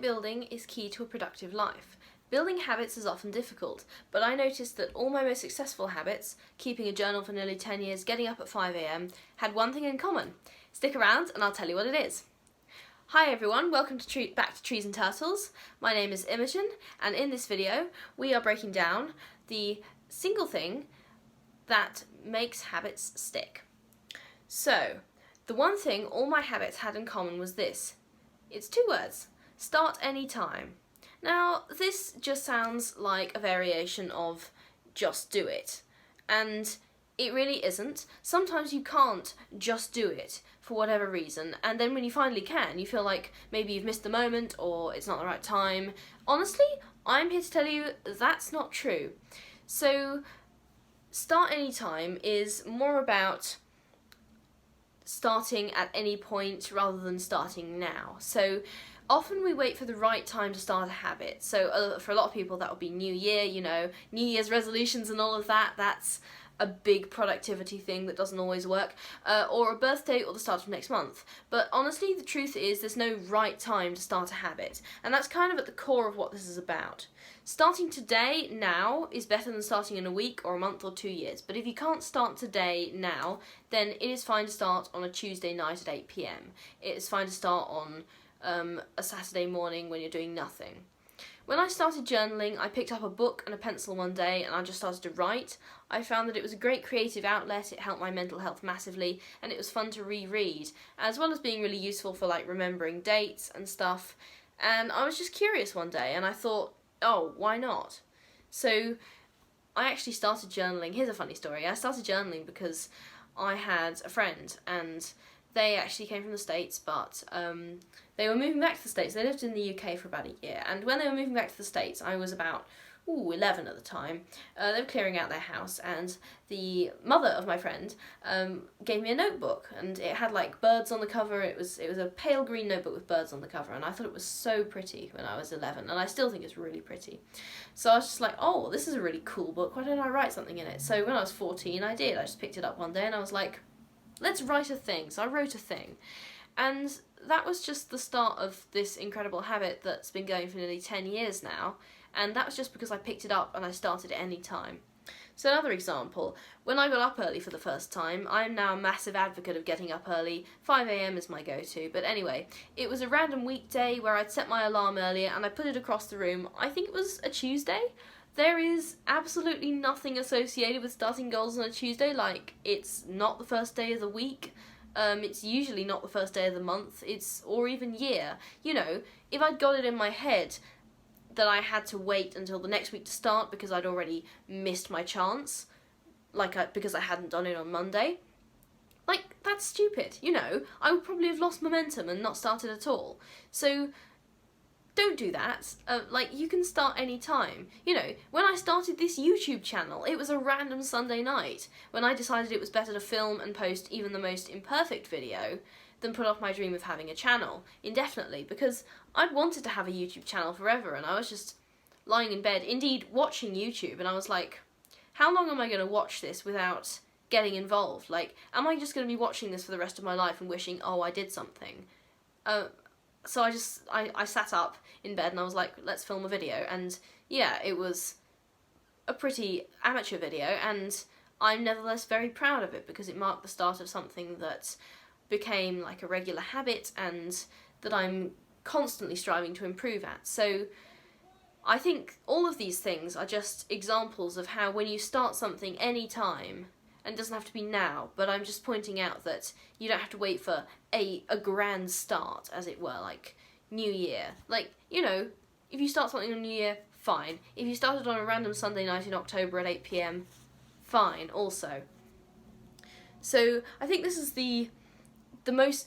building is key to a productive life. Building habits is often difficult, but I noticed that all my most successful habits, keeping a journal for nearly 10 years, getting up at 5 AM, had one thing in common. Stick around and I'll tell you what it is. Hi everyone, welcome to back to Trees and Turtles. My name is Imogen, and in this video we are breaking down the single thing that makes habits stick. So, the one thing all my habits had in common was this. It's two words. Start any time. Now, this just sounds like a variation of just do it. And it really isn't. Sometimes you can't just do it for whatever reason, and then when you finally can, you feel like maybe you've missed the moment or it's not the right time. Honestly, I'm here to tell you that's not true. So, start any time is more about starting at any point rather than starting now. So often we wait for the right time to start a habit. So for a lot of people that will be New Year, New Year's resolutions and all of that. That's a big productivity thing that doesn't always work, or a birthday or the start of next month. But honestly, the truth is there's no right time to start a habit, and that's kind of at the core of what this is about. Starting today, now, is better than starting in a week or a month or 2 years, but if you can't start today, now, then it is fine to start on a Tuesday night at 8 PM. It is fine to start on a Saturday morning when you're doing nothing. When I started journaling, I picked up a book and a pencil one day and I just started to write. I found that it was a great creative outlet, it helped my mental health massively, and it was fun to reread, as well as being really useful for like remembering dates and stuff. And I was just curious one day and I thought, oh, why not? So I actually started journaling. Here's a funny story. I started journaling because I had a friend and they actually came from the States, but they were moving back to the States. They lived in the UK for about a year, and when they were moving back to the States, I was about 11 at the time. They were clearing out their house, and the mother of my friend gave me a notebook, and it had like birds on the cover. It was a pale green notebook with birds on the cover, and I thought it was so pretty when I was 11, and I still think it's really pretty. So I was just like, oh, this is a really cool book. Why don't I write something in it? So when I was 14, I did. I just picked it up one day, and I was like, let's write a thing. So I wrote a thing. And that was just the start of this incredible habit that's been going for nearly 10 years now. And that was just because I picked it up and I started at any time. So another example, when I got up early for the first time, I am now a massive advocate of getting up early. 5 AM is my go-to. But anyway, it was a random weekday where I'd set my alarm earlier and I put it across the room. I think it was a Tuesday. There is absolutely nothing associated with starting goals on a Tuesday. Like, it's not the first day of the week. It's usually not the first day of the month. Or even year. If I'd got it in my head that I had to wait until the next week to start because I'd already missed my chance, because I hadn't done it on Monday, that's stupid. I would probably have lost momentum and not started at all. So don't do that. You can start any time. When I started this YouTube channel, it was a random Sunday night when I decided it was better to film and post even the most imperfect video than put off my dream of having a channel indefinitely, because I'd wanted to have a YouTube channel forever, and I was just lying in bed, indeed watching YouTube, and I was like, how long am I going to watch this without getting involved? Am I just going to be watching this for the rest of my life and wishing, oh, I did something? So I sat up in bed and I was like, let's film a video. And yeah, it was a pretty amateur video, and I'm nevertheless very proud of it because it marked the start of something that became like a regular habit and that I'm constantly striving to improve at. So I think all of these things are just examples of how when you start something any time, and it doesn't have to be now, but I'm just pointing out that you don't have to wait for a grand start, as it were, like New Year. If you start something on New Year, fine. If you started on a random Sunday night in October at 8 PM, fine, also. So I think this is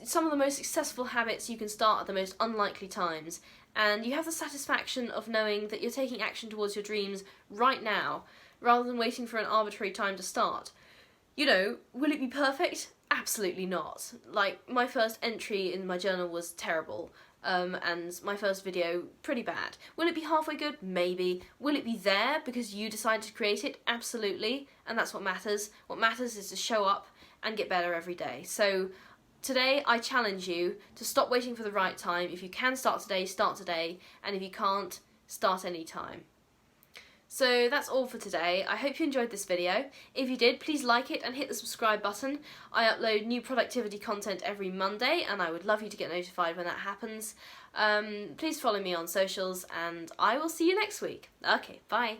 some of the most successful habits you can start at the most unlikely times, and you have the satisfaction of knowing that you're taking action towards your dreams right now, rather than waiting for an arbitrary time to start. Will it be perfect? Absolutely not. My first entry in my journal was terrible, and my first video, pretty bad. Will it be halfway good? Maybe. Will it be there because you decided to create it? Absolutely, and that's what matters. What matters is to show up and get better every day. So today I challenge you to stop waiting for the right time. If you can start today, and if you can't, start any time. So that's all for today. I hope you enjoyed this video. If you did, please like it and hit the subscribe button. I upload new productivity content every Monday and I would love you to get notified when that happens. Please follow me on socials and I will see you next week. Okay, bye.